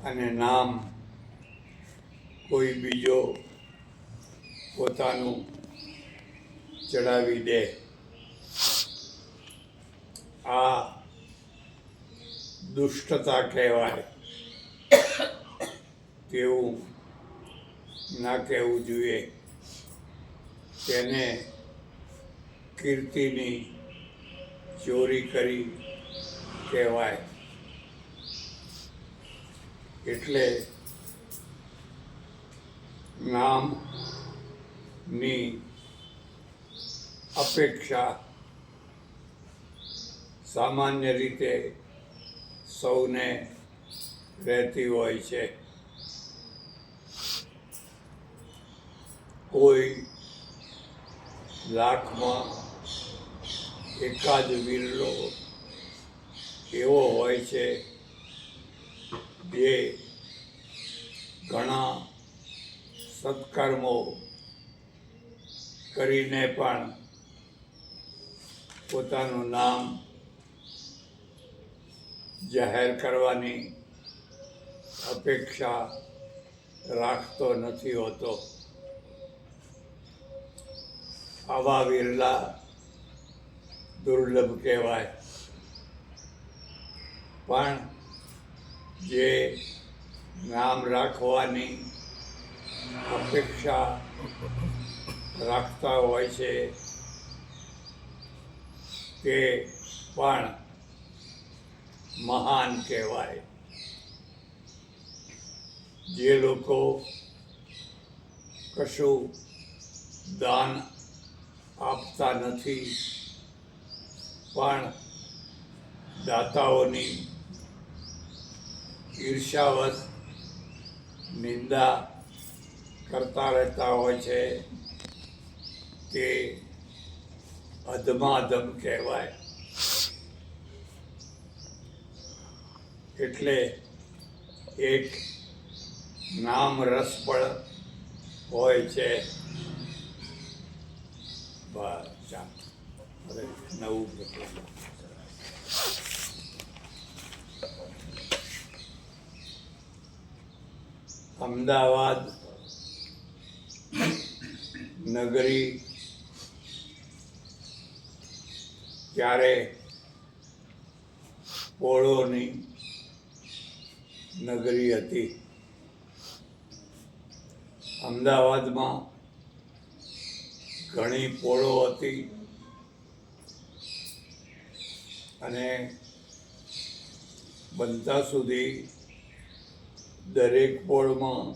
અને નામ કોઈ બીજો પોતાનું ચડાવી દે, આ દુષ્ટતા કહેવાય. તેવું ના કહેવું જોઈએ. તેને કીર્તિની ચોરી કરી કહેવાય. એટલે નામની અપેક્ષા સામાન્ય રીતે સૌને રહેતી હોય છે. કોઈ લાખમાં એકાદ વિરલો એવો હોય છે જે ઘણા સત્કર્મો કરીને પણ પોતાનું નામ જાહેર કરવાની અપેક્ષા રાખતો નથી હોતો. આવા વિરલા દુર્લભ કહેવાય. પણ જે નામ રાખવાની અપેક્ષા રાખતા હોય છે તે પણ મહાન કહેવાય. જે લોકો કશું દાન આપતા નથી પણ દાતાઓની ઈર્ષાવશ નિંદા કરતા રહેતા હોય છે તે અધમાધમ કહેવાય. એટલે એક નામ રસ પણ હોય છે. બસ હવે નવું અમદાવાદ નગરી ત્યારે પોળોની નગરી હતી. અમદાવાદમાં ઘણી પોળો હતી અને બનતા સુધી દરેક પોળમાં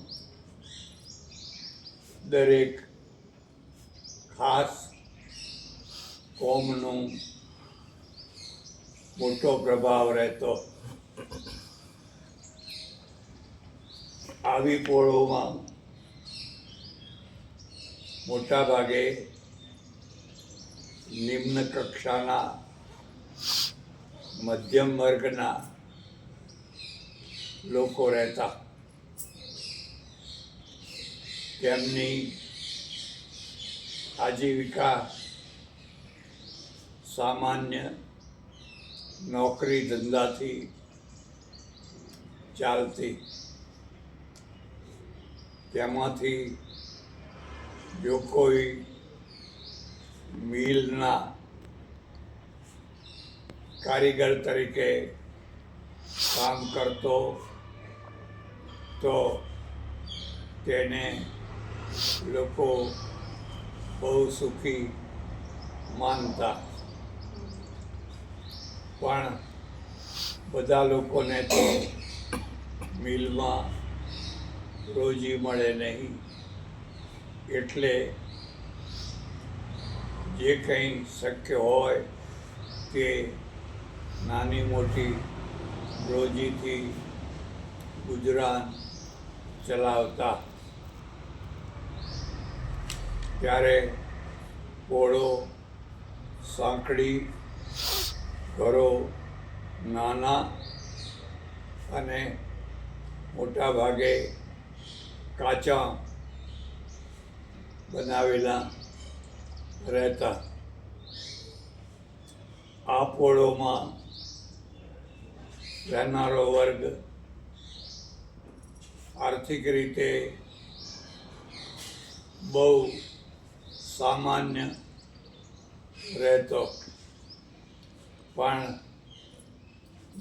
દરેક ખાસ કોમનો મોટો પ્રભાવ રહેતો. આવી પોળોમાં મોટા ભાગે નિમ્ન કક્ષાના મધ્યમ વર્ગના લોકો રહેતા. તેમની આજીવિકા સામાન્ય નોકરી ધંધાથી ચાલતી. તેમાંથી જો કોઈ મિલના કારીગર તરીકે કામ કરતો તો તેને લોકો બહુ સુખી માનતા. પણ બધા લોકોને તો મિલમાં રોજી મળે નહીં. એટલે જે કંઈ શક્ય હોય તે નાની મોટી રોજીથી ગુજરાન ચલાવતા. ત્યારે પોળો સાંકડી, ઘરો નાના અને મોટા ભાગે કાચા બનાવેલા રહેતા. આ પોળોમાં રહેનારો વર્ગ આર્થિક રીતે બહુ સામાન્ય રહેતો, પણ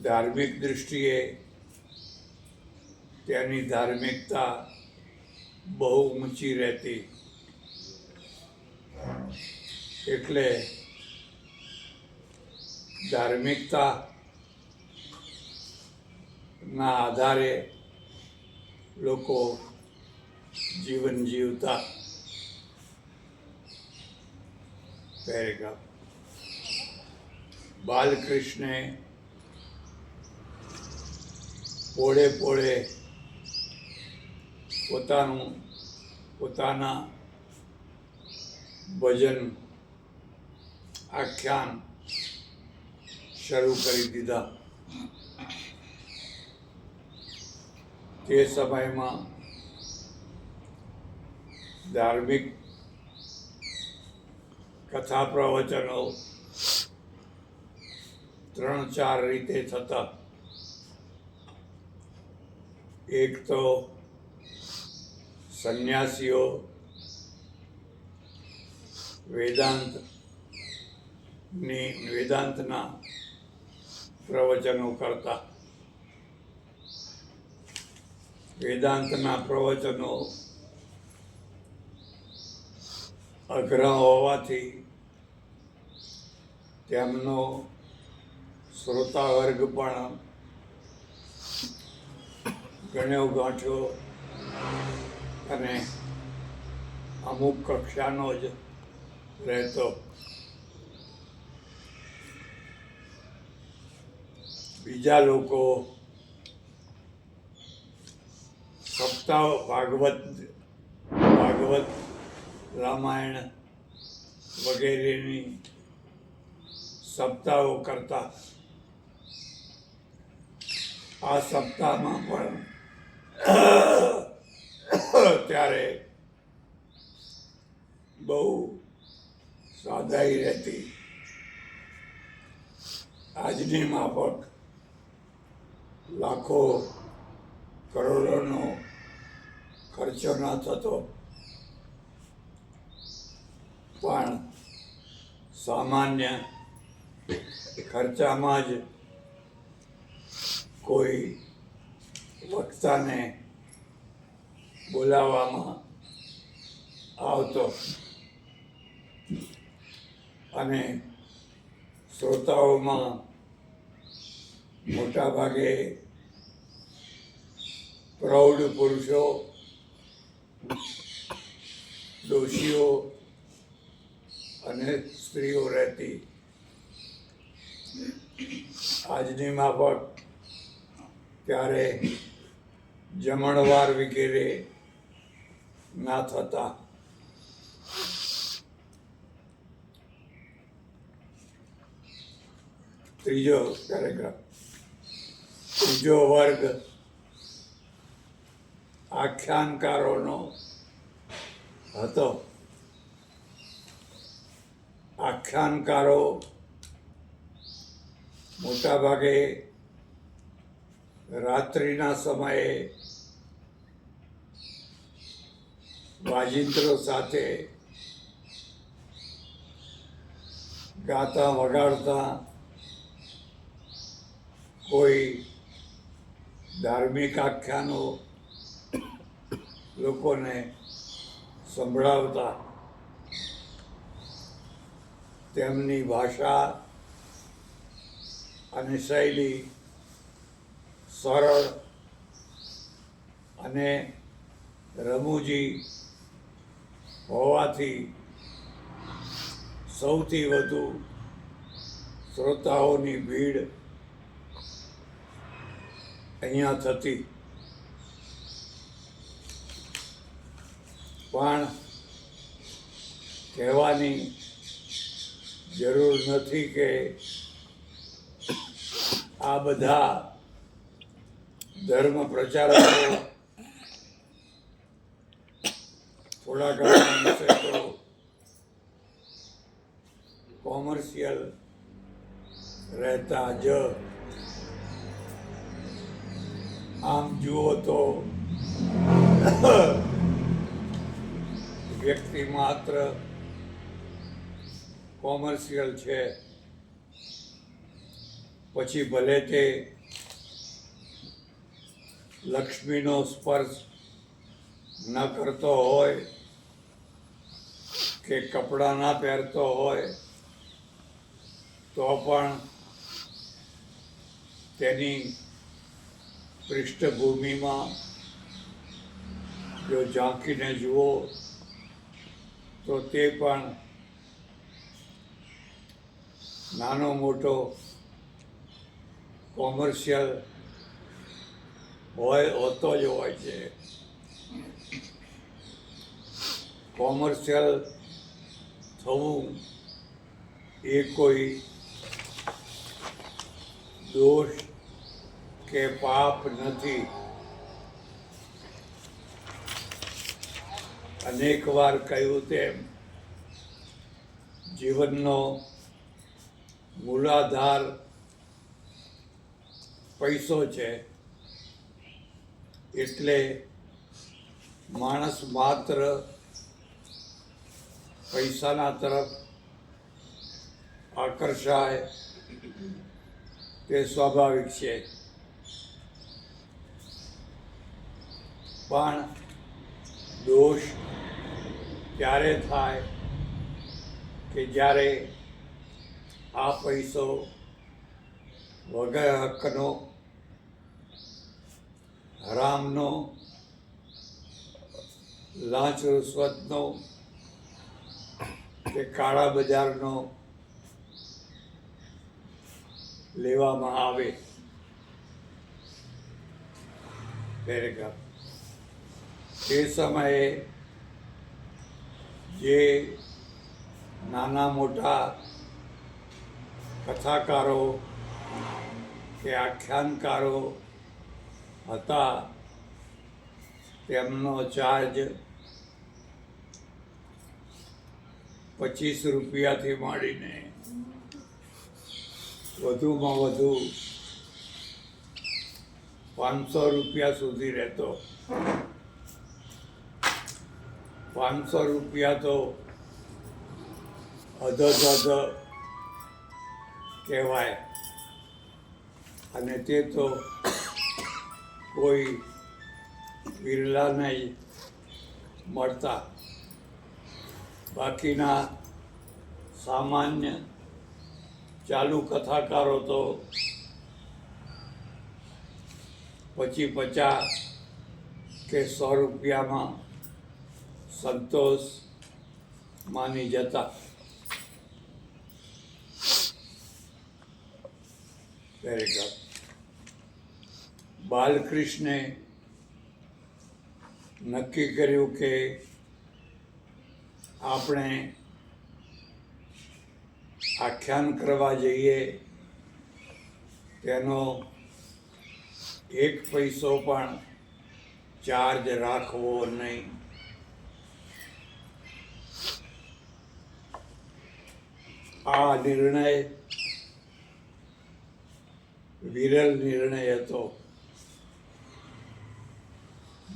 ધાર્મિક દૃષ્ટિએ તેની ધાર્મિકતા બહુ ઊંચી રહેતી. એટલે ધાર્મિકતાના આધારે લોકો જીવન જીવતા. પેરેગ્રાફ. બાલકૃષ્ણે પોળે પોળે પોતાના ભજન આખ્યાન શરૂ કરી દીધા. તે સમયમાં ધાર્મિક કથા પ્રવચનો 3-4 રીતે થતા. એક તો સંન્યાસીઓ વેદાંતના પ્રવચનો કરતા. વેદાંતના પ્રવચનો અઘરા હોવાથી તેમનો શ્રોતા વર્ગ પણ ગણ્યો ગાંઠ્યો અને અમુક કક્ષાનો જ રહેતો. બીજા લોકો સપ્તાહ ભાગવત રામાયણ વગેરેની સપ્તાહો કરતા. આ સપ્તાહમાં પણ ત્યારે બહુ સાદાઈ રહેતી. આજની માફક લાખો કરોડોનો ખર્ચો ન થતો, પણ સામાન્ય ખર્ચામાં જ કોઈ વક્તાને બોલાવવામાં આવતો અને શ્રોતાઓમાં મોટા ભાગે પ્રૌઢ પુરુષો, ડોશીઓ અને સ્ત્રીઓ રહેતી. આજની માફક ત્યારે જમણવાર વગેરે ના થતા. ત્રીજો પેરેગ્રાફ. ત્રીજો વર્ગ આખ્યાનકારોનો હતો. આખ્યાનકારો મોટા ભાગે રાત્રિના સમયે વાજિંત્રો સાથે ગાતા વગાડતા કોઈ ધાર્મિક આખ્યાનો લોકોને સંભળાવતા. તેમની ભાષા અને શૈલી સરળ અને રમૂજી હોવાથી સૌથી વધુ શ્રોતાઓની ભીડ અહીંયા થતી. પણ કહેવાની જરૂર નથી કે આ બધા ધર્મ પ્રચારકો થોડા ઘણા અંશે તો કોમર્શિયલ રહેતા જ. આમ જુઓ તો વ્યક્તિ માત્ર કોમર્શિયલ છે, પછી ભલે તે લક્ષ્મીનો સ્પર્શ ન કરતો હોય કે કપડાં ના પહેરતો હોય તો પણ તેની પૃષ્ઠભૂમિમાં જો ઝાંકીને જુઓ તો તે પણ નાનો મોટો કોમર્શિયલ હોતો જ હોય છે. કોમર્શિયલ થવું એ કોઈ દોષ કે પાપ નથી. અનેક વાર કહ્યું તેમ જીવનનો મૂલાધાર પૈસો છે, એટલે માણસ માત્ર પૈસાના તરફ આકર્ષાય તે સ્વાભાવિક છે. પણ દોષ ત્યારે થાય કે જ્યારે આ પૈસો વગર હકનો, હરામનો, લાંચ રૂશ્વતનો કે કાળા બજારનો લેવામાં આવે. પેરેગ્રાફ. તે સમયે જે નાના મોટા કથાકારો કે આખ્યાનકારો હતા તેમનો ચાર્જ 25 રૂપિયાથી માંડીને વધુમાં વધુ 500 રૂપિયા સુધી રહેતો. 500 રૂપિયા તો અધધ કહેવાય, અને તે તો કોઈ બિરલાને જ મળતા. બાકીના સામાન્ય ચાલુ કથાકારો તો પછી 50 કે 100 રૂપિયામાં સંતોષ માની જતા. પેરેગ્રાફ. બાલકૃષ્ણે નક્કી કર્યું કે આપણે આખ્યાન કરવા જઈએ તેનો 1 પૈસો પણ ચાર્જ રાખવો નહીં. આ નિર્ણય વિરલ નિર્ણય હતો.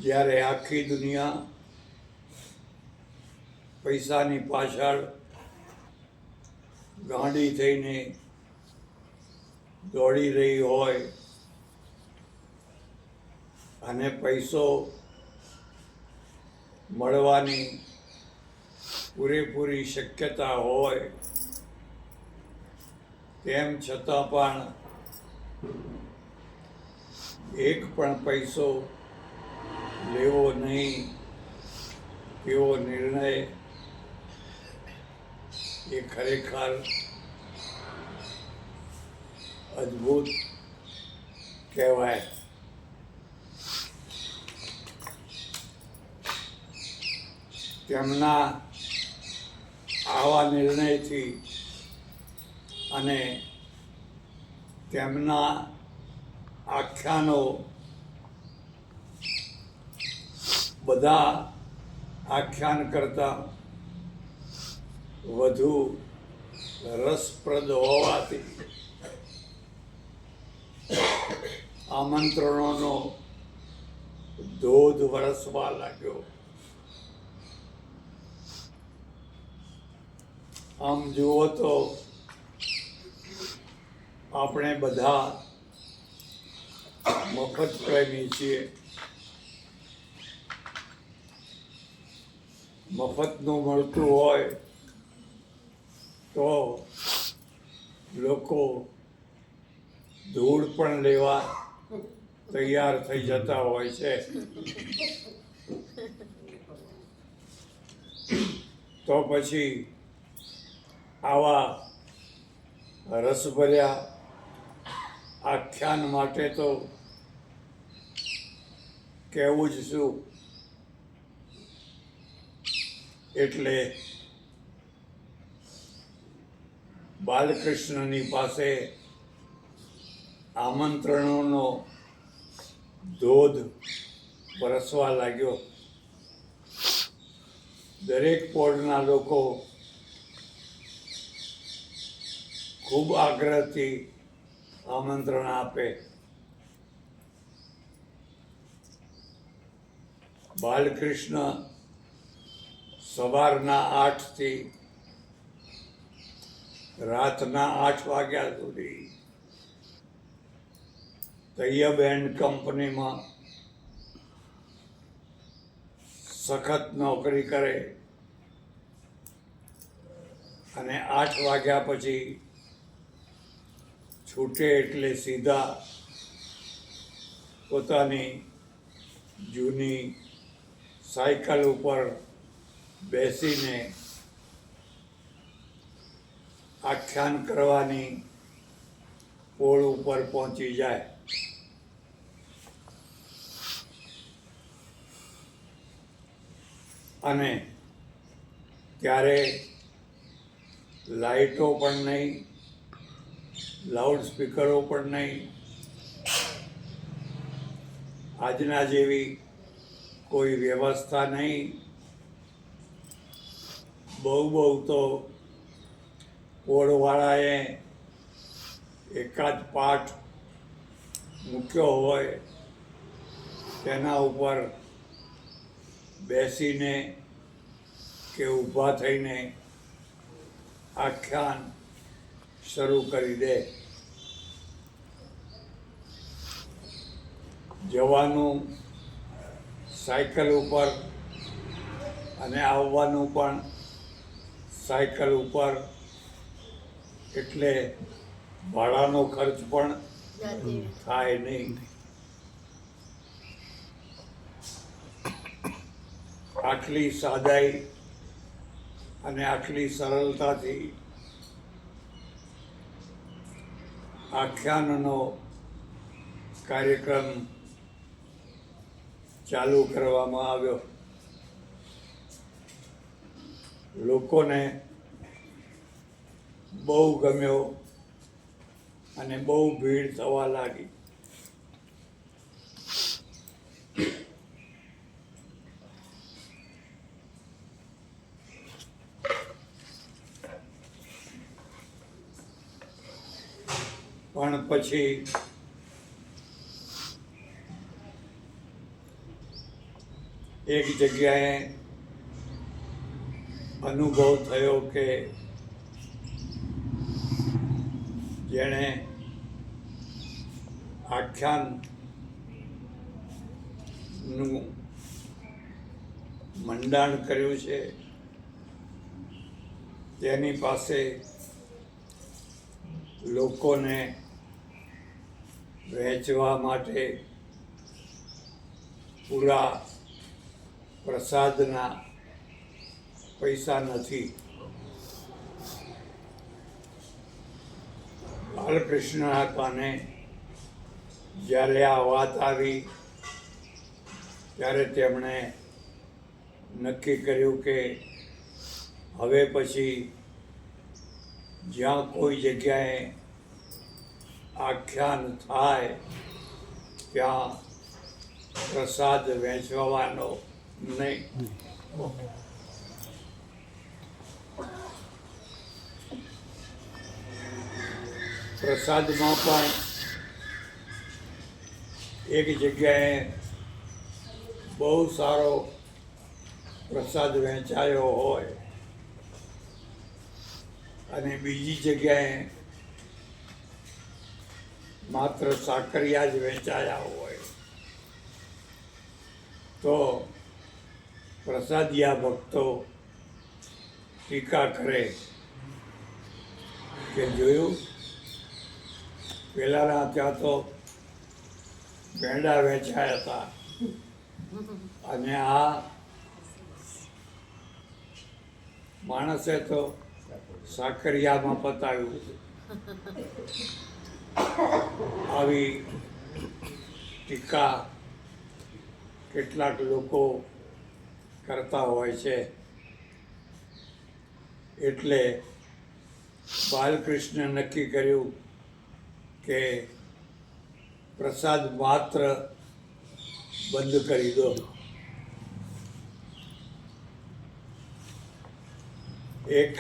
જ્યારે આખી દુનિયા પૈસાની પાછળ ગાંડી થઈને દોડી રહી હોય અને પૈસો મળવાની પૂરેપૂરી શક્યતા હોય, તેમ છતાં પણ 1 પણ પૈસો લેવો નહીં એવો નિર્ણય એ ખરેખર અદ્ભુત કહેવાય. તેમના આવા નિર્ણયથી અને તેમના આખ્યાનો બધા આખ્યાન કરતાં વધુ રસપ્રદ હોવાથી આમંત્રણોનો ધોધ વરસવા લાગ્યો. આમ જુઓ તો આપણે બધા મફત પ્રેમી છીએ. મફતનું મળતું હોય તો લોકો ધૂળ પણ લેવા તૈયાર થઈ જતા હોય છે. તો પછી આવા રસભર્યા આખ્યાન માટે તો કહેવું જ શું. એટલે બાલકૃષ્ણની પાસે આમંત્રણોનો ધોધ વરસવા લાગ્યો. દરેક પોળના લોકો ખૂબ આગ્રહથી આમંત્રણ આપે. બાલકૃષ્ણ સવારના 8 થી રાતના 8 વાગ્યા સુધી તૈયબ એન્ડ કંપનીમાં સખત નોકરી કરે અને 8 વાગ્યા પછી છૂટે એટલે સીધા પોતાની જૂની સાયકલ ઉપર બેસીને આખ્યાન કરવાની પોળ ઉપર પહોંચી જાય. અને ત્યારે લાઇટો પણ નહીં, લાઉડ સ્પીકરો પણ નહીં, આજના જેવી કોઈ વ્યવસ્થા નહીં. બહુ તો પોળવાળાએ એકાદ પાઠ મૂક્યો હોય તેના ઉપર બેસીને કે ઊભા થઈને આખ્યાન શરૂ કરી દે. જવાનું સાયકલ ઉપર અને આવવાનું પણ સાયકલ ઉપર, એટલે ભાડાનો ખર્ચ પણ થાય નહીં. આટલી સાદાઈ અને આટલી સરળતાથી આખ્યાનનો કાર્યક્રમ ચાલુ કરવામાં આવ્યો. લોકોને બહુ ગમ્યો અને બહુ ભીડ થવા લાગી. પણ પછી એક જગ્યાએ અનુભવ થયો કે જેણે આખ્યાનનું મંડાણ કર્યું છે તેની પાસે લોકોને વહેંચવા માટે પૂરા પ્રસાદના પૈસા નથી. બાલકૃષ્ણના કાને જ્યારે આ વાત આવી ત્યારે તેમણે નક્કી કર્યું કે હવે પછી જ્યાં કોઈ જગ્યાએ આખ્યાન થાય ત્યાં પ્રસાદ વહેંચવાનો નહીં. પ્રસાદમાં પણ એક જગ્યાએ બહુ સારો પ્રસાદ વહેંચાયો હોય અને બીજી જગ્યાએ માત્ર સાકરિયા જ વહેંચાયા હોય તો પ્રસાદિયા ભક્તો ટીકા કરે કે જોયું, પેલાના ત્યાં તો પેંડા વેચાયા હતા અને આ માણસે તો સાકરિયામાં પતાવ્યું. આવી ટીકા કેટલાક લોકો કરતા હોય છે. એટલે બાલકૃષ્ણે નક્કી કર્યું કે પ્રસાદ માત્ર બંધ કરી દો. એક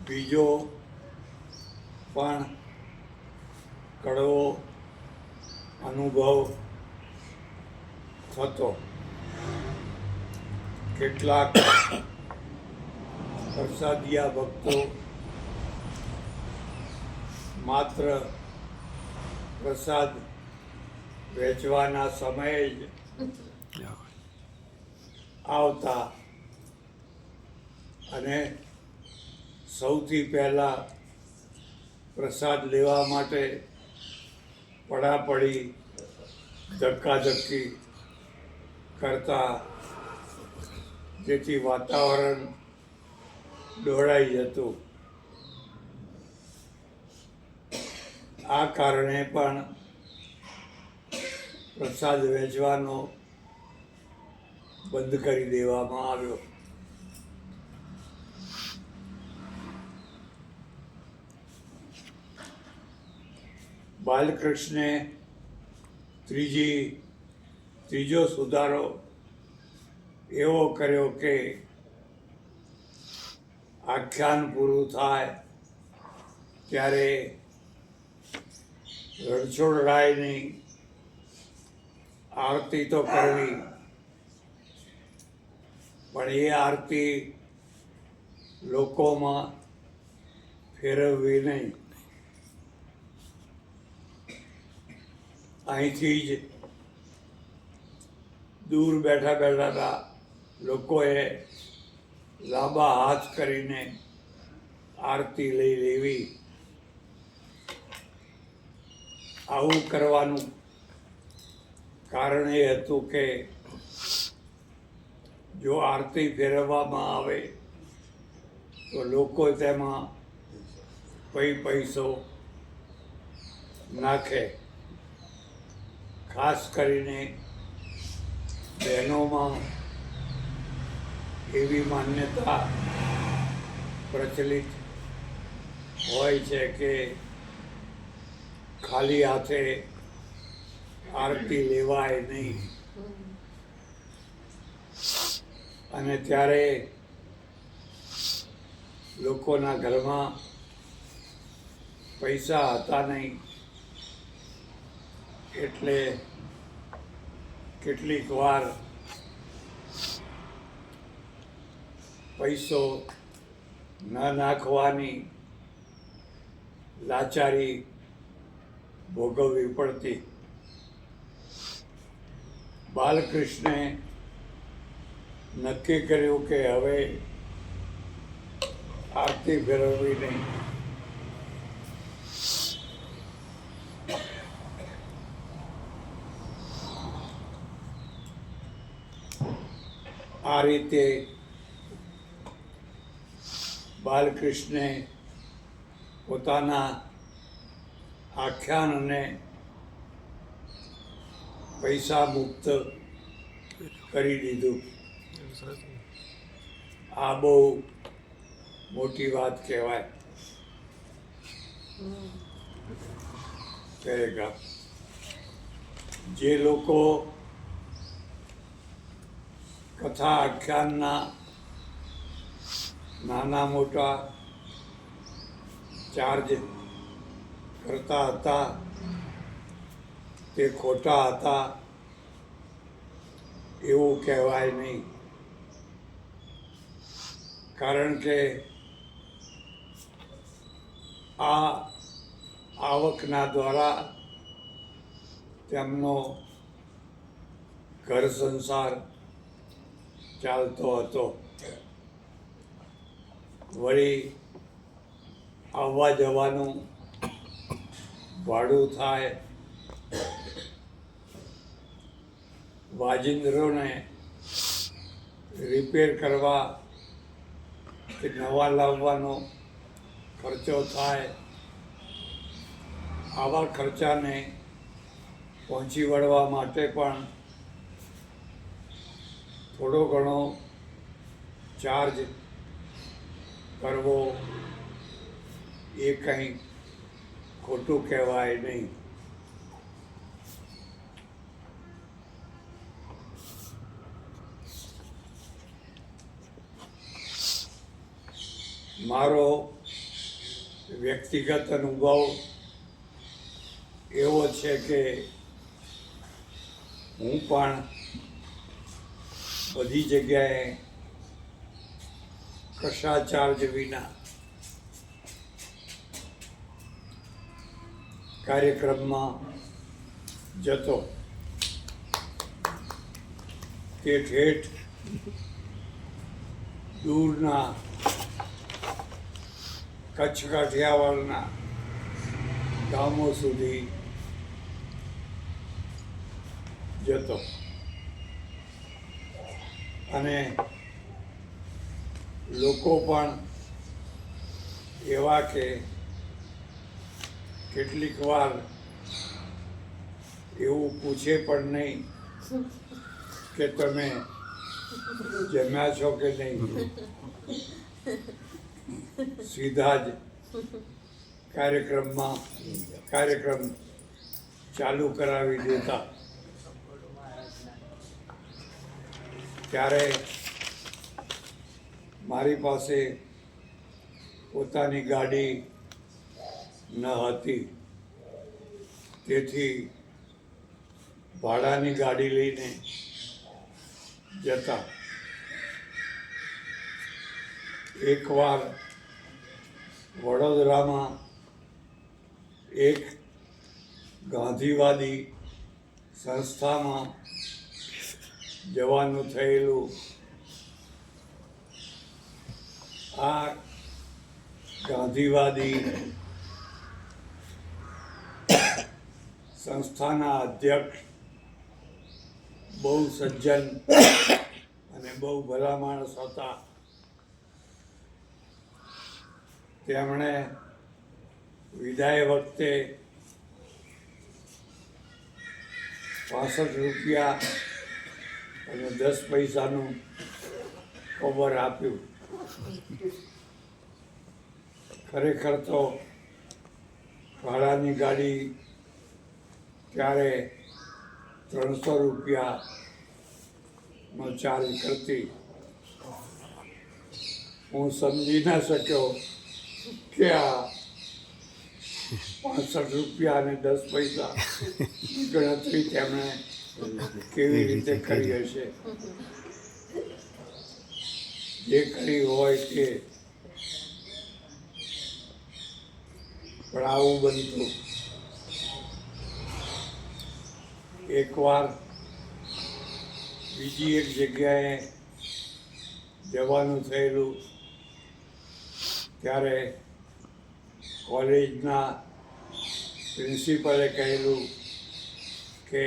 બીજો પણ કડવો અનુભવ થતો. કેટલાક પ્રસાદિયા ભક્તો માત્ર પ્રસાદ વેચવાના સમયે જ આવતા અને સૌથી પહેલાં પ્રસાદ લેવા માટે પડાપડી ધક્કાધક્કી કરતા, જેથી વાતાવરણ દોડાઈ જતું. આ કારણે પણ પ્રસાદ વેચવાનો બંધ કરી દેવામાં આવ્યો. બાલકૃષ્ણે ત્રીજો સુધારો એવો કર્યો કે આખ્યાન પૂરું થાય ત્યારે રણછોડરાયની આરતી તો કરવી, પણ એ આરતી લોકોમાં ફેરવવી નહીં. અહીંથી જ દૂર બેઠા બેઠા લોકોએ લાંબા હાથ કરીને આરતી લઈ લેવી. આવું કરવાનું કારણ એ હતું કે જો આરતી ફેરવવામાં આવે તો લોકો તેમાં પૈસો નાખે. ખાસ કરીને બહેનોમાં એવી માન્યતા પ્રચલિત હોય છે કે ખાલી હાથે આરતી લેવાય નહીં. અને ત્યારે લોકોના ઘરમાં પૈસા હતા નહીં, એટલે કેટલીક વાર પૈસો ન નાખવાની લાચારી ભોગવવી પડતી. બાલકૃષ્ણે નક્કી કર્યું કે હવે આરતી ફેરવવી નહીં. આ રીતે બાલકૃષ્ણે પોતાના આખ્યાનને પૈસા મુક્ત કરી દીધું. આ બહુ મોટી વાત કહેવાય. જે લોકો કથા આખ્યાનના નાના મોટા ચાર્જ કરતા હતા તે ખોટા હતા. એવું કહેવાય નહીં, કારણ કે આ આવકના દ્વારા તેમનો ઘર સંસાર ચાલતો હતો. વળી આવવા જવાનું ભાડું થાય, વાજિંદ્રોને રિપેર કરવા કે નવા લાવવાનો ખર્ચો થાય. આવા ખર્ચાને પહોંચી વળવા માટે પણ થોડો ઘણો ચાર્જ કરવો એ કંઈ ખોટું કહેવાય નહીં. મારો વ્યક્તિગત અનુભવ એવો છે કે હું પણ બધી જગ્યાએ કશા ચાર્જ વિના કાર્યક્રમમાં જતો. તે ઠેઠ દૂરના કચ્છ કાઠિયાવાડના ગામો સુધી જતો અને લોકો પણ એવા કે કેટલીક વાર એવું પૂછે પણ નહીં કે તમે જમ્યા છો કે નહીં, સીધા જ કાર્યક્રમ ચાલુ કરાવી દેતા. ત્યારે મારી પાસે પોતાની ગાડી ન હતી, તેથી ભાડાની ગાડી લઈને જતા. એકવાર વડોદરામાં એક ગાંધીવાદી સંસ્થામાં જવાનું થયેલું. આ ગાંધીવાદી સંસ્થાના અધ્યક્ષ બહુ સજ્જન અને બહુ ભલા માણસ હતા. તેમણે વિદાય વખતે 65 રૂપિયા અને 10 પૈસાનું કવર આપ્યું. ખરેખર તો ભાડાની ગાડી ત્યારે 300 રૂપિયાનો ચાર્જ કરતી. હું સમજી ના શક્યો કે આ 65 રૂપિયા અને 10 પૈસા ગણતરી તેમણે કેવી રીતે કરી હશે. જે કરી હોય તે, પણ આવું બનતું. એકવાર બીજી એક જગ્યાએ જવાનું થયેલું. ત્યારે કોલેજના પ્રિન્સિપલે કહેલું કે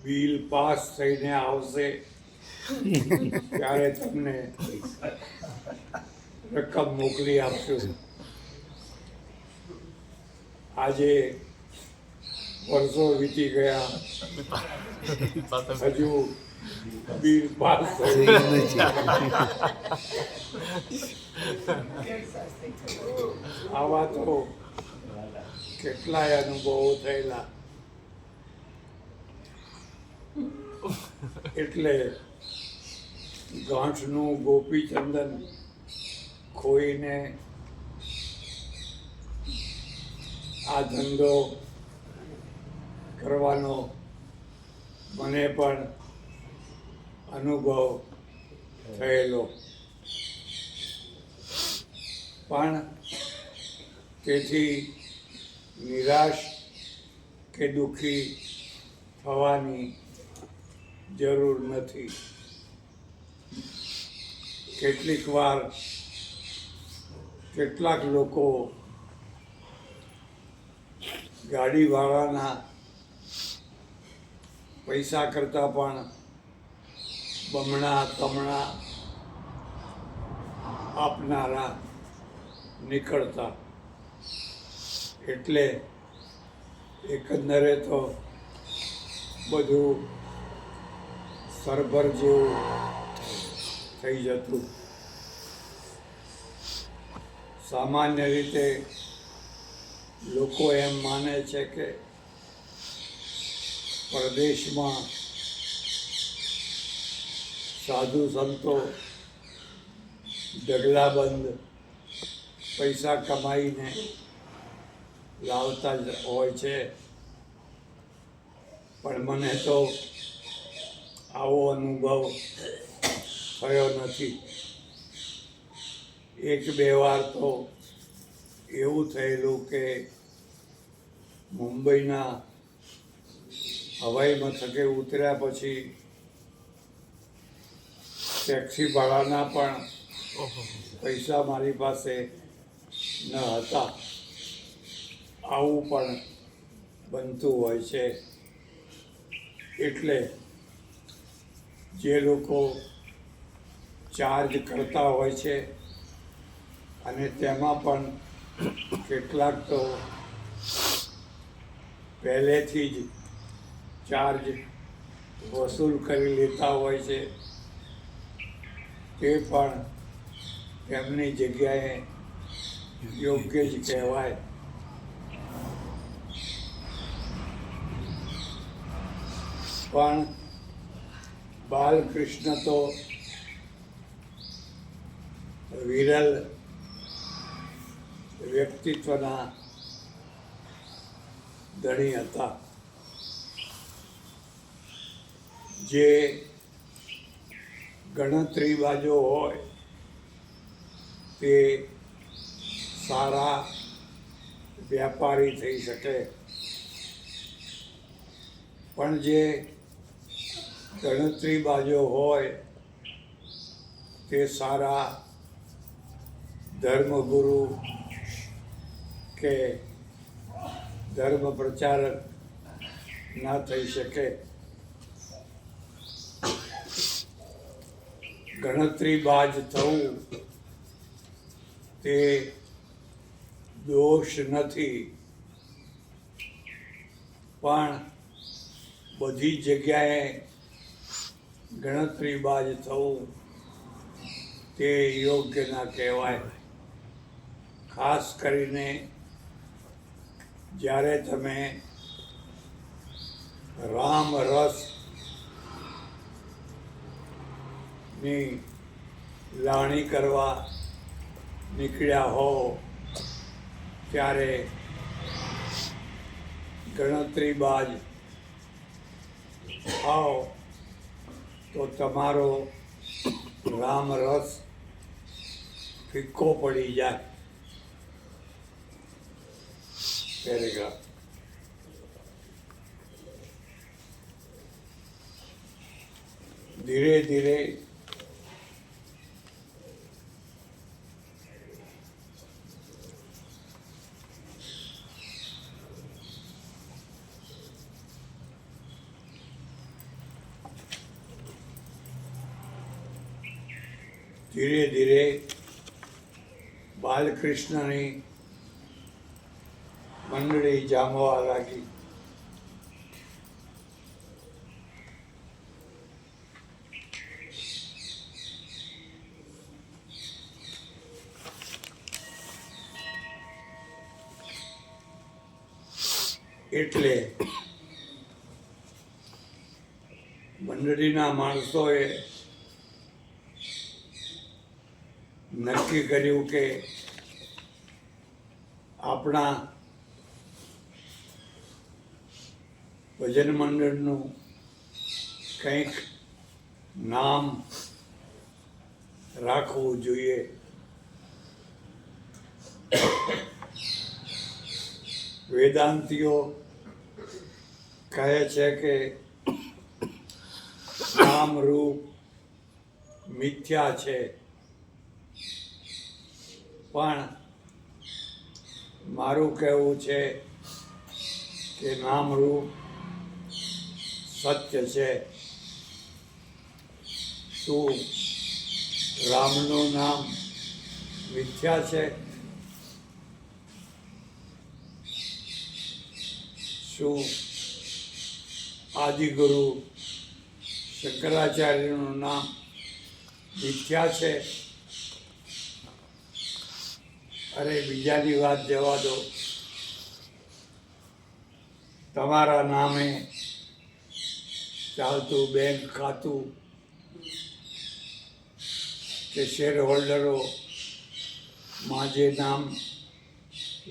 બિલ પાસ થઈને આવશે ત્યારે તમને રકમ મોકલી આપશું. આજે વર્ષો વીતી ગયા, હજુ બિલ પાસ થયું નથી. આવા તો કેટલાય અનુભવો થયેલા. એટલે ગાંઠનું ગોપીચંદન ખોઈને આ ધંધો કરવાનો મને પણ અનુભવ થયેલો, પણ તેથી નિરાશ કે દુઃખી થવાની જરૂર નથી. કેટલીક વાર કેટલાક લોકો ગાડીવાળાના પૈસા કરતાં પણ બમણા તમણા આપનારા નીકળતા, એટલે એકંદરે તો બધું સરભર જેવું થઈ જતું. સામાન્ય રીતે લોકો એમ માને છે કે પરદેશમાં સાધુ સંતો ઢગલાબંધ પૈસા કમાઈને લાવતા જ હોય છે, પણ મને તો આવો અનુભવ થયો નથી. એક બે વાર તો એવું થયેલું કે મુંબઈના હવાઈ મથકે ઉતર્યા પછી ટેક્સી ભાડાના પણ પૈસા મારી પાસે ન હતા. આવું પણ બનતું હોય છે. એટલે જે લોકો ચાર્જ કરતા હોય છે અને તેમાં પણ કેટલાક તો પહેલેથી જ ચાર્જ વસૂલ કરી લેતા હોય છે, તે પણ એમની જગ્યાએ યોગ્ય જ કહેવાય. પણ બાલકૃષ્ણ તો વિરલ વ્યક્તિત્વના ધણી હતા, જે ગણતરીબાજો હોય તે સારા વ્યાપારી થઈ શકે, પણ જે ગણતરીબાજો હોય તે સારા ધર્મગુરુ કે ધર્મ પ્રચારક ના થઈ શકે. ગણતરીબાજ થવું તે દોષ નથી, પણ બધી જગ્યાએ ગણતરીબાજ થવું તે યોગ્ય ના કહેવાય. ખાસ કરીને જ્યારે તમે રામ રસ ની લાણી કરવા નીકળ્યા હો ત્યારે ગણતરીબાજ થાઓ તો તમારો રામ રસ ફિક્કો પડી જાય. પેરેગ્રાફ. ધીરે ધીરે ધીરે ધીરે બાલકૃષ્ણની મંડળી જામવા લાગી. એટલે મંડળીના માણસોએ નક્કી કર્યું કે આપણા ભજન મંડળનું કંઈક નામ રાખવું જોઈએ. વેદાંતીઓ કહે છે કે નામ રૂપ મિથ્યા છે, પણ મારું કહેવું છે કે નામ રૂપ સત્ય છે. શું રામનું નામ મિથ્યા છે? શું આદિગુરુ શંકરાચાર્યનું નામ મિથ્યા છે? અરે બીજાની વાત જવા દો, તમારા નામે ચાલતું બેંક ખાતું કે શેર હોલ્ડરોમાં જે નામ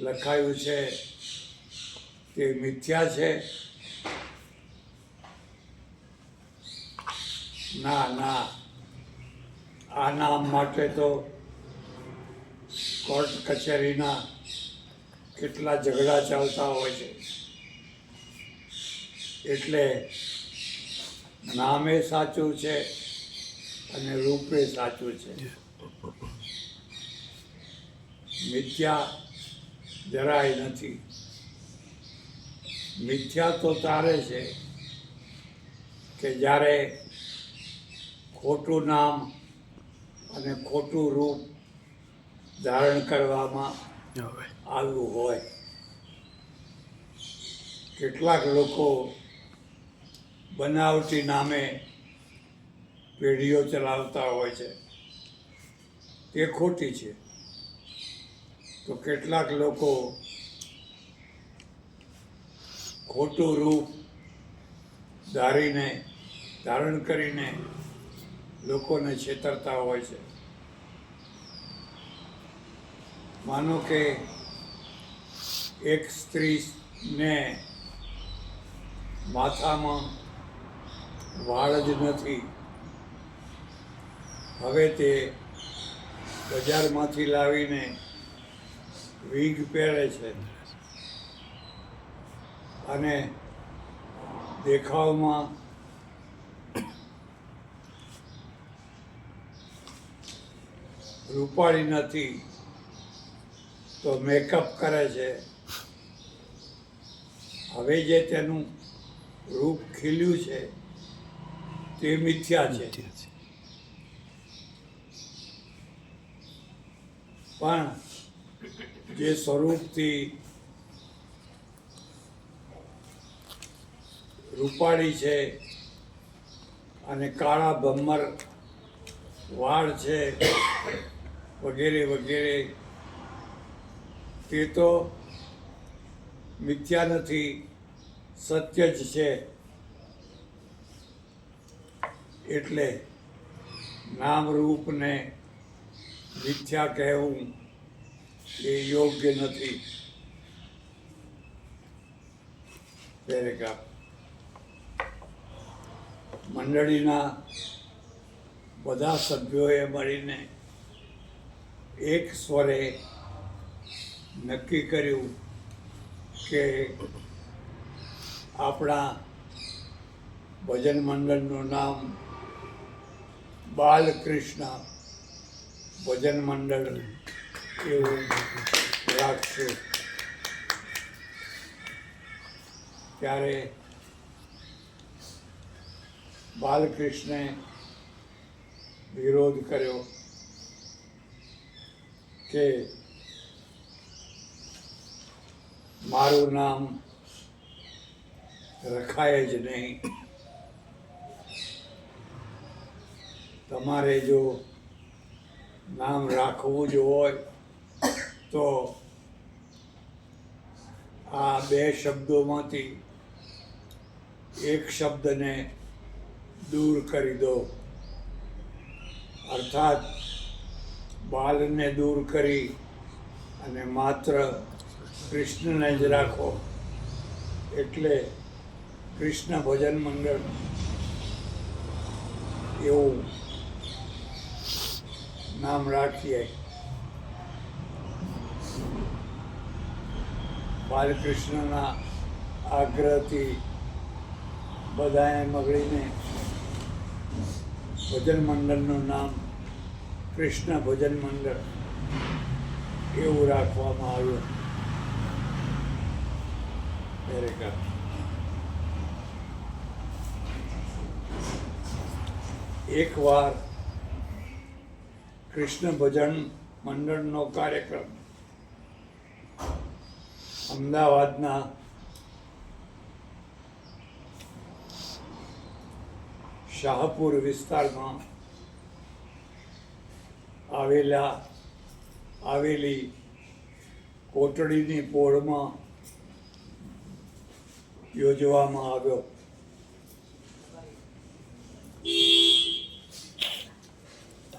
લખાયું છે તે મિથ્યા છે? ના ના, આ નામ માટે તો કોર્ટ કચેરીના કેટલા ઝઘડા ચાલતા હોય છે. એટલે નામે સાચું છે અને રૂપે સાચું છે. મિથ્યા જરાય નથી. મિથ્યા તો તારે છે કે જ્યારે ખોટું નામ અને ખોટું રૂપ ધારણ કરવામાં આવ્યું હોય. કેટલાક લોકો બનાવટી નામે પેઢીઓ ચલાવતા હોય છે, તે ખોટી છે. તો કેટલાક લોકો ખોટું રૂપ ધારણ કરીને લોકોને છેતરતા હોય છે. માનો કે એક સ્ત્રીને માથામાં વાળ જ નથી, હવે તે બજારમાંથી લાવીને વીગ પહેરે છે અને દેખાવમાં રૂપાળી નથી તો મેકઅપ કરે છે. હવે જે તેનું રૂપ ખીલ્યું છે તે મિથ્યા છે. પણ જે સ્વરૂપથી રૂપાળી છે અને કાળા ભમ્મર વાળ છે વગેરે વગેરે, તે તો મિથ્યા નથી, સત્ય જ છે. એટલે નામ રૂપને મિથ્યા કહેવું એ યોગ્ય નથી. મંડળીના બધા સભ્યોએ મળીને એક સ્વરે નક્કી કર્યું કે આપણા ભજન મંડળનું નામ બાલકૃષ્ણ ભજન મંડળ એવું રાખશું. ત્યારે બાલકૃષ્ણે વિરોધ કર્યો કે મારું નામ રખાય જ નહીં. તમારે જો નામ રાખવું જ હોય તો આ બે શબ્દોમાંથી એક શબ્દને દૂર કરી દો, અર્થાત બાલને દૂર કરી અને માત્ર કૃષ્ણને જ રાખો. એટલે કૃષ્ણ ભજન મંડળ એવું નામ રાખીએ. બાલકૃષ્ણના આગ્રહથી બધાએ મળીને ભજન મંડળનું નામ કૃષ્ણ ભજન મંડળ એવું રાખવામાં આવ્યું. ખરેખર એકવાર કૃષ્ણ ભજન મંડળનો કાર્યક્રમ અમદાવાદના શાહપુર વિસ્તારમાં આવેલી કોટડીની પોળમાં યોજવામાં આવ્યો.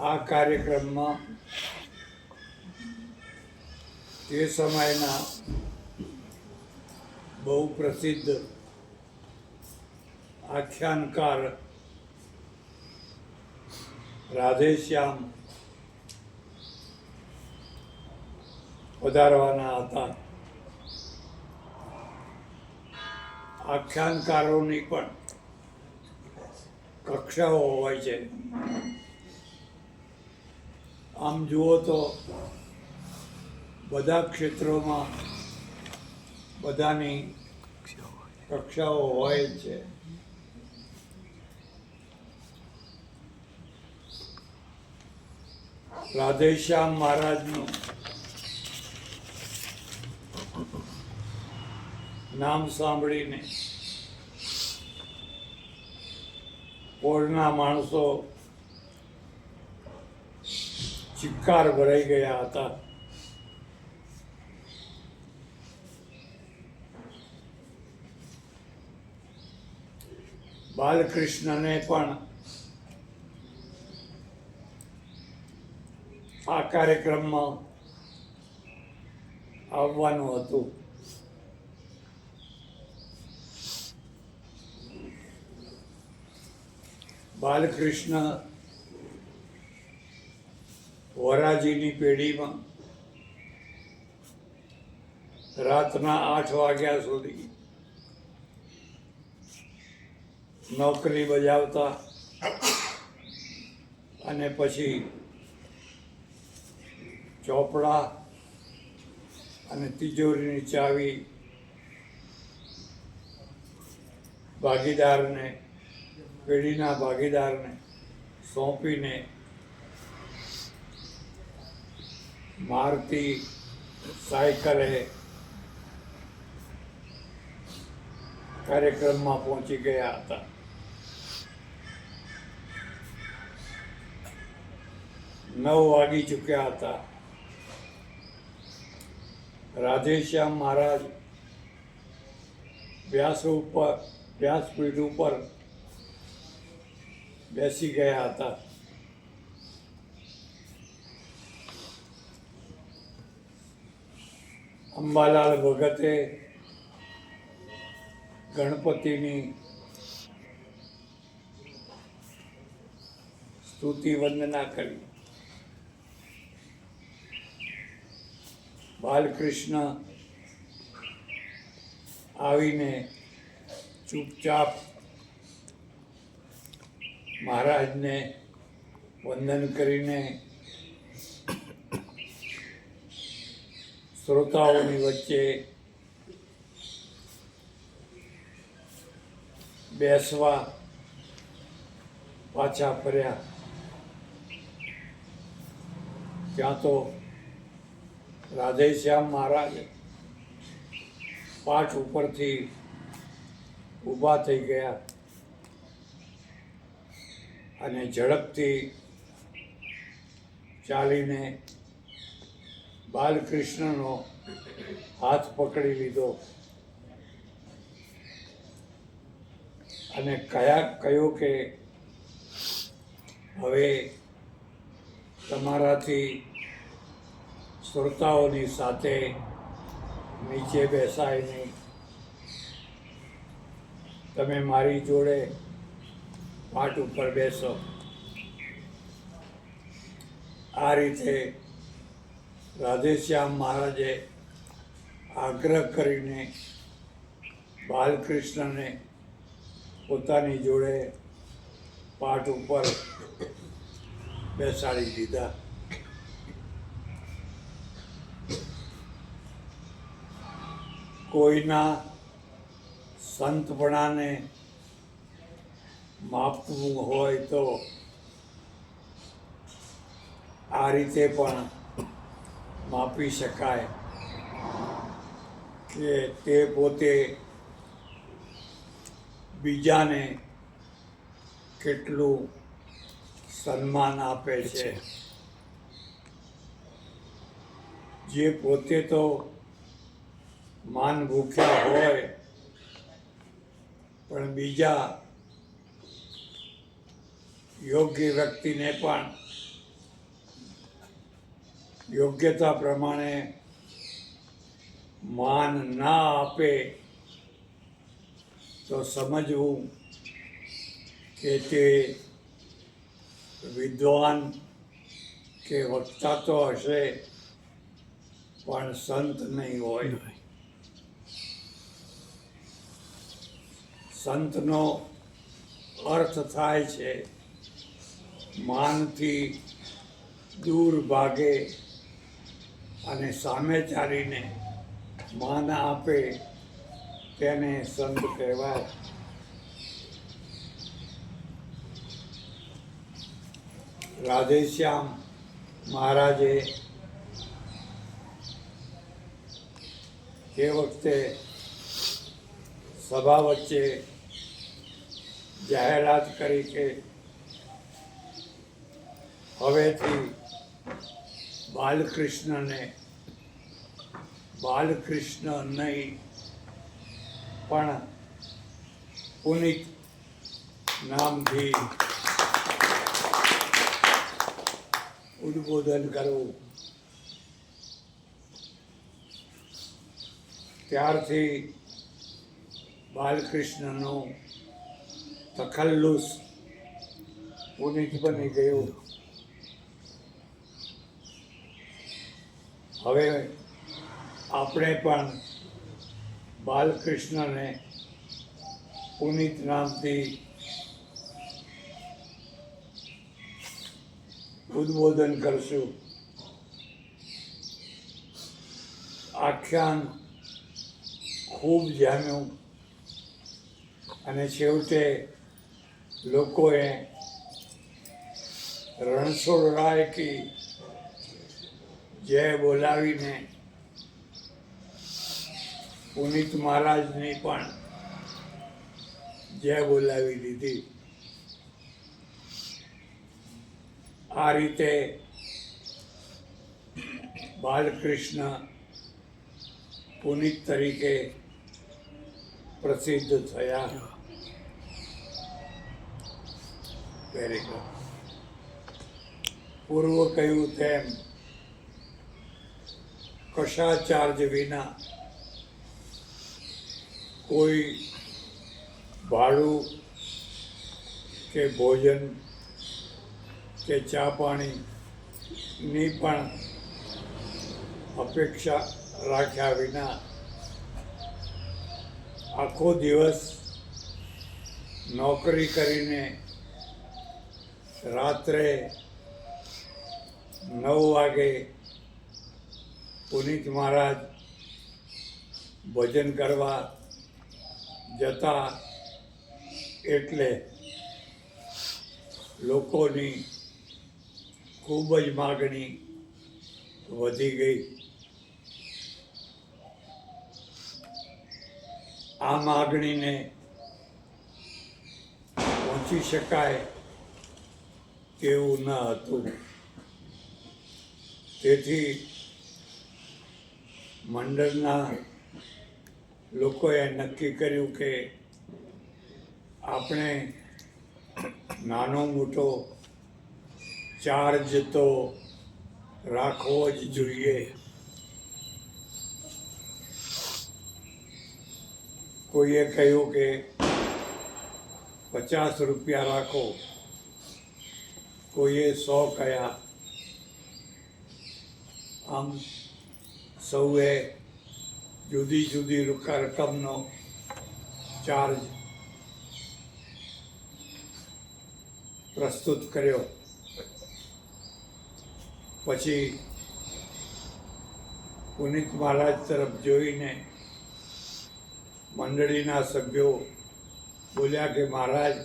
આ કાર્યક્રમમાં તે સમયના બહુ પ્રસિદ્ધ આખ્યાનકાર રાધેશ્યામ પધારવાના હતા. આખ્યાનકારોની પણ કક્ષાઓ હોય છે. આમ જુઓ તો બધા ક્ષેત્રોમાં બધાની કક્ષાઓ હોય જ છે. રાધેશ્યામ મહારાજનું નામ સાંભળીને પોળના માણસો ચિક્કાર ભરાઈ ગયા હતા. બાલકૃષ્ણને પણ આ કાર્યક્રમમાં આવવાનું હતું. બાલકૃષ્ણ વરાજીની પેઢીમાં રાતના 8 વાગ્યા સુધી નોકરી બજાવતા અને પછી ચોપડા અને તિજોરીની ચાવી પેઢીના ભાગીદારને સોંપીને મારુતિ સાયકલે કાર્યક્રમમાં પહોંચી ગયા હતા. નવ વાગી ચૂક્યા હતા. રાધેશ્યામ મહારાજ વ્યાસપીઠ ઉપર બેસી ગયા હતા. અંબાલાલ ભગતે ગણપતિની સ્તુતિ વંદના કરી. બાલકૃષ્ણ આવીને ચૂપચાપ મહારાજને વંદન કરીને શ્રોતાઓની વચ્ચે બેસવા પાછા ફર્યા. ત્યાં તો રાધેશ્યામ મહારાજ પાઠ ઉપરથી ઊભા થઈ ગયા અને ઝડપથી ચાલીને બાલકૃષ્ણનો હાથ પકડી લીધો અને કહ્યું કે હવે તમારાથી શ્રોતાઓની સાથે નીચે બેસાય નહીં. તમે મારી જોડે પાટ ઉપર બેસો. આ રીતે રાધેશ્યામ મહારાજે આગ્રહ કરીને બાલકૃષ્ણને પોતાની જોડે પાઠ ઉપર બેસાડી દીધા. કોઈના સંતપણાને માપવું હોય તો આ રીતે પણ માપી શકાય કે તે પોતે બીજાને કેટલું સન્માન આપે છે. જે પોતે તો માન ભૂખ્યા હોય પણ બીજા યોગ્ય વ્યક્તિને પણ યોગ્યતા પ્રમાણે માન ના આપે તો સમજવું કે તે વિદ્વાન કે વક્તા તો હશે પણ સંત નહીં હોય. સંતનો અર્થ થાય છે માનથી દૂર ભાગે અને સામે ચાલીને માન આપે તેને સંત કહેવાય. રાધેશ્યામ મહારાજે તે વખતે સભા વચ્ચે જાહેરાત કરી કે હવેથી બાલકૃષ્ણ નહીં પણ પુનિત નામથી ઉદ્બોધન કરવું. ત્યારથી બાલકૃષ્ણનું તખલ્લુસ પુનિત બની ગયું. હવે આપણે પણ બાલકૃષ્ણને પુનિત નામથી ઉદ્બોધન કરશું. આખ્યાન ખૂબ જામ્યું અને છેવટે લોકોએ રણછોડરાય કી જય બોલાવીને પુનિત મહારાજની પણ જય બોલાવી દીધી. આ રીતે બાલકૃષ્ણ પુનિત તરીકે પ્રસિદ્ધ થયા. Very good. પૂર્વ કહ્યું તેમ કશા ચાર્જ વિના કોઈ ભાડું કે ભોજન કે ચા પાણીની પણ અપેક્ષા રાખ્યા વિના આખો દિવસ નોકરી કરીને રાત્રે 9 વાગે પુનિત મહારાજ ભજન કરવા જતા એટલે લોકોની ખૂબ જ માગણી વધી ગઈ. આ માગણીને પહોંચી શકાય તેવું ન હતું. તેથી મંડળના લોકોએ નક્કી કર્યું કે આપણે નાનો મોટો ચાર્જ તો રાખવો જ જોઈએ. કોઈએ કહ્યું કે 50 રૂપિયા રાખો, કોઈએ 100 કહ્યા, આમ સૌએ જુદી જુદી રકમનો ચાર્જ પ્રસ્તુત કર્યો. પછી પુનિત મહારાજ તરફ જોઈને મંડળીના સભ્યો બોલ્યા કે મહારાજ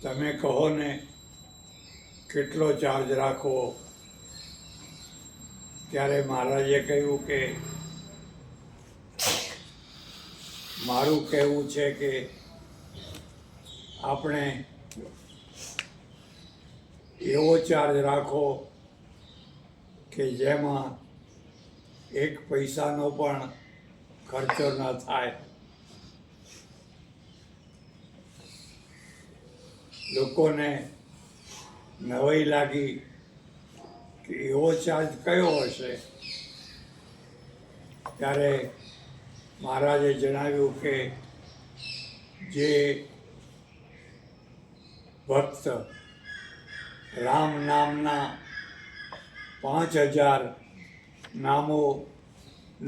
તમે કહો ને કેટલો ચાર્જ રાખવો. ત્યારે મહારાજે કહ્યું કે મારું કહેવું છે કે આપણે એવો ચાર્જ રાખો કે જેમાં એક પૈસાનો પણ ખર્ચો ન થાય. લોકોને નવાઈ લાગી કે એવો ચાર્જ કયો હશે. ત્યારે મહારાજે જણાવ્યું કે જે ભક્ત રામ નામના 5000 નામો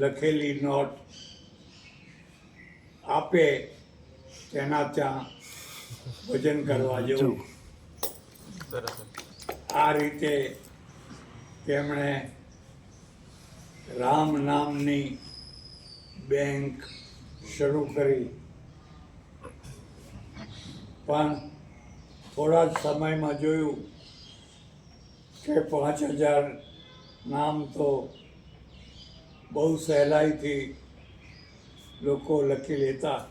લખેલી નોટ આપે તેના ત્યાં ભજન કરવા જવું. આ રીતે તેમણે રામ નામની બેંક શરૂ કરી. પણ થોડા જ સમયમાં જોયું કે 5000 નામ તો બહુ સહેલાઈથી લોકો લખી લેતા.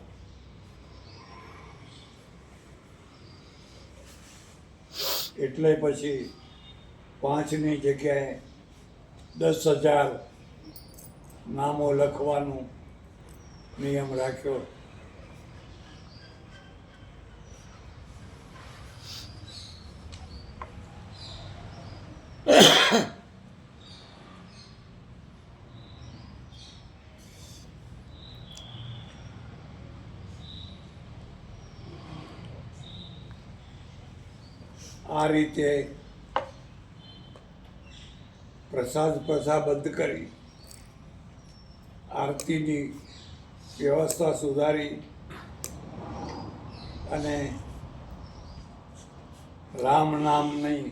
એટલે પછી 5ની જગ્યાએ 10,000 નામો લખવાનો નિયમ રાખ્યો. આ રીતે પ્રસાદ બંધ કરી આરતીની વ્યવસ્થા સુધારી અને રામ નામની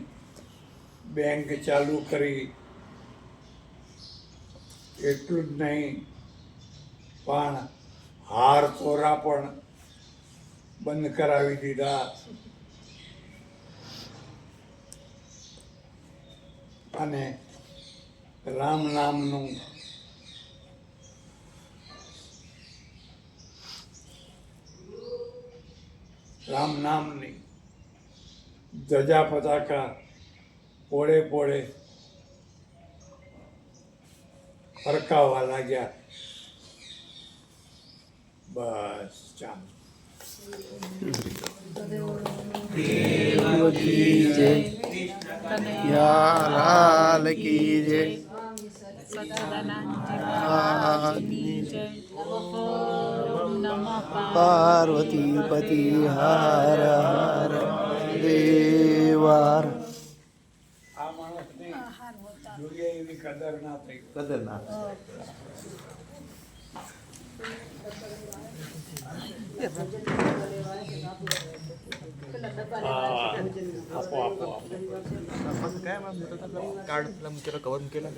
બેંક ચાલુ કરી. એટલું જ નહીં પણ હાર તોરા પણ બંધ કરાવી દીધા. અને રામ નામનું રામ નામની ધજા પતાકા પોળે પોળે ફરકાવવા લાગ્યા. બસ ચાલો. લાલ કી જય. પાર્વતી પતિ હાર હાર દેવાર. આ માણસને જોઈએ એવી કદર ના થઈ. કદર ના આપો આપો આપો. काय मॅम कार्ड कवर केला